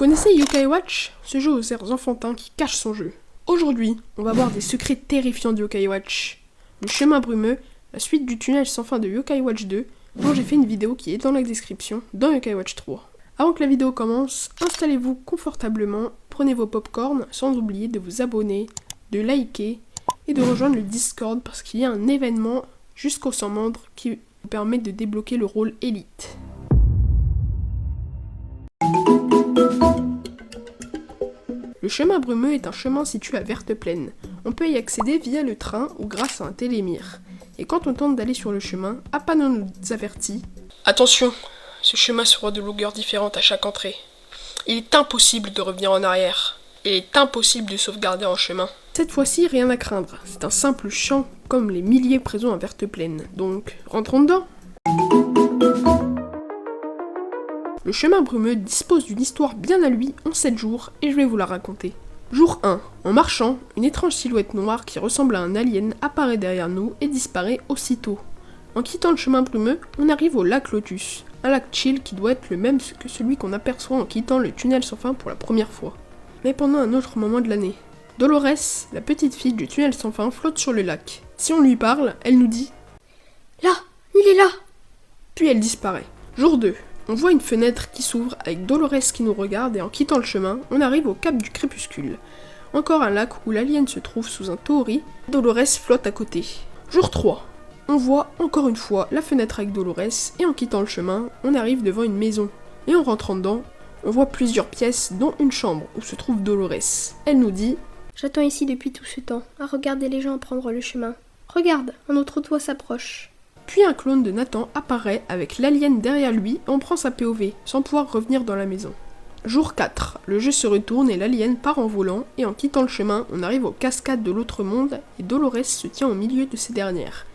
connaissez Yokai Watch? Ce jeu aux airs enfantins qui cache son jeu. Aujourd'hui, on va voir des secrets terrifiants de Yokai Watch. Le chemin brumeux, la suite du tunnel sans fin de Yokai Watch 2, dont j'ai fait une vidéo qui est dans la description dans Yokai Watch 3. Avant que la vidéo commence, installez-vous confortablement, prenez vos popcorn, sans oublier de vous abonner, de liker et de rejoindre le Discord parce qu'il y a un événement jusqu'aux 100 membres qui vous permet de débloquer le rôle élite. Le chemin brumeux est un chemin situé à Verte-Plaine. On peut y accéder via le train ou grâce à un télémire. Et quand on tente d'aller sur le chemin, Apano nous avertit. Attention, ce chemin sera de longueur différente à chaque entrée. Il est impossible de revenir en arrière. Il est impossible de sauvegarder en chemin. Cette fois-ci, rien à craindre. C'est un simple champ comme les milliers présents à Verte-Plaine. Donc, rentrons dedans. Le chemin brumeux dispose d'une histoire bien à lui en 7 jours et je vais vous la raconter. Jour 1. En marchant, une étrange silhouette noire qui ressemble à un alien apparaît derrière nous et disparaît aussitôt. En quittant le chemin brumeux, on arrive au lac Lotus, un lac chill qui doit être le même que celui qu'on aperçoit en quittant le tunnel sans fin pour la première fois. Mais pendant un autre moment de l'année, Dolores, la petite fille du tunnel sans fin, flotte sur le lac. Si on lui parle, elle nous dit « Là, il est là !» Puis elle disparaît. Jour 2. On voit une fenêtre qui s'ouvre avec Dolores qui nous regarde et en quittant le chemin, on arrive au cap du crépuscule. Encore un lac où l'alien se trouve sous un torii, Dolores flotte à côté. Jour 3. On voit encore une fois la fenêtre avec Dolores et en quittant le chemin, on arrive devant une maison. Et en rentrant dedans, on voit plusieurs pièces dont une chambre où se trouve Dolores. Elle nous dit « J'attends ici depuis tout ce temps, à regarder les gens prendre le chemin. Regarde, un autre toit s'approche. » Puis un clone de Nathan apparaît avec l'alien derrière lui et on prend sa POV, sans pouvoir revenir dans la maison. Jour 4, le jeu se retourne et l'alien part en volant, et en quittant le chemin, on arrive aux cascades de l'autre monde, et Dolores se tient au milieu de ces dernières.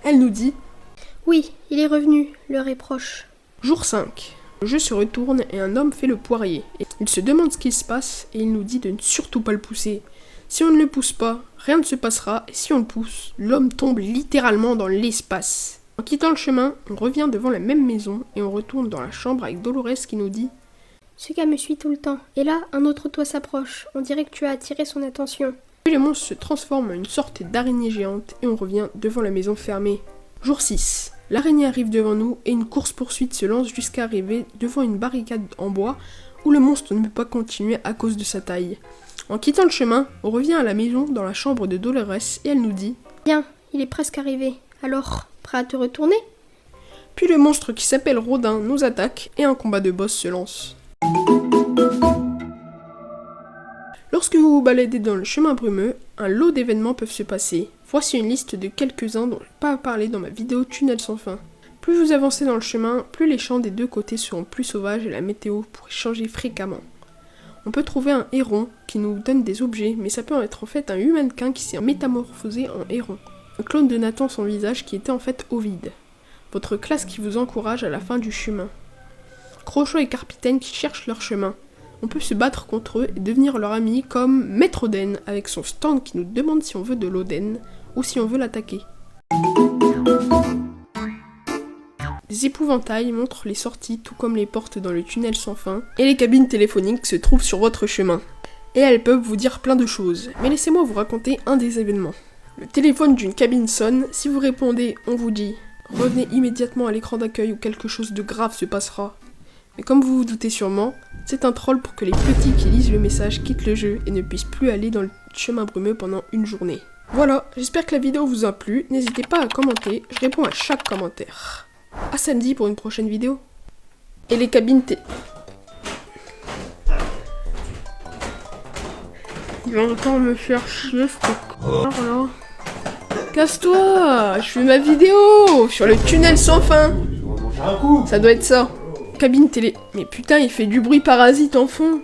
Elle nous dit « Oui, il est revenu, l'heure est proche. » Jour 5, le jeu se retourne et un homme fait le poirier. Il se demande ce qui se passe, et il nous dit de ne surtout pas le pousser. Si on ne le pousse pas, rien ne se passera, et si on le pousse, l'homme tombe littéralement dans l'espace. En quittant le chemin, on revient devant la même maison et on retourne dans la chambre avec Dolores qui nous dit « Ce gars me suit tout le temps, et là, un autre toit s'approche, on dirait que tu as attiré son attention. » Puis le monstre se transforme en une sorte d'araignée géante et on revient devant la maison fermée. Jour 6. L'araignée arrive devant nous et une course-poursuite se lance jusqu'à arriver devant une barricade en bois où le monstre ne peut pas continuer à cause de sa taille. En quittant le chemin, on revient à la maison dans la chambre de Dolores et elle nous dit « Bien, il est presque arrivé, alors... prêt à te retourner ?» Puis le monstre qui s'appelle Rodin nous attaque et un combat de boss se lance. Lorsque vous vous baladez dans le chemin brumeux, un lot d'événements peuvent se passer. Voici une liste de quelques-uns dont je n'ai pas parlé dans ma vidéo Tunnel sans fin. Plus vous avancez dans le chemin, plus les champs des deux côtés seront plus sauvages et la météo pourrait changer fréquemment. On peut trouver un héron qui nous donne des objets, mais ça peut être en fait un humannequin qui s'est métamorphosé en héron. Un clone de Nathan son visage qui était en fait Ovid. Votre classe qui vous encourage à la fin du chemin. Crochot et Carpitaine qui cherchent leur chemin. On peut se battre contre eux et devenir leur ami comme Maître Oden avec son stand qui nous demande si on veut de l'Oden ou si on veut l'attaquer. Des épouvantails montrent les sorties tout comme les portes dans le tunnel sans fin et les cabines téléphoniques se trouvent sur votre chemin. Et elles peuvent vous dire plein de choses, mais laissez-moi vous raconter un des événements. Le téléphone d'une cabine sonne, si vous répondez, on vous dit « Revenez immédiatement à l'écran d'accueil ou quelque chose de grave se passera ». Mais comme vous vous doutez sûrement, c'est un troll pour que les petits qui lisent le message quittent le jeu et ne puissent plus aller dans le chemin brumeux pendant une journée. Voilà, j'espère que la vidéo vous a plu, n'hésitez pas à commenter, je réponds à chaque commentaire. À samedi pour une prochaine vidéo. Et les cabines Il va encore me faire chier ce connard là. Casse-toi, je fais ma vidéo sur le tunnel sans fin. Ça doit être ça. Cabine télé. Mais putain, il fait du bruit parasite en fond.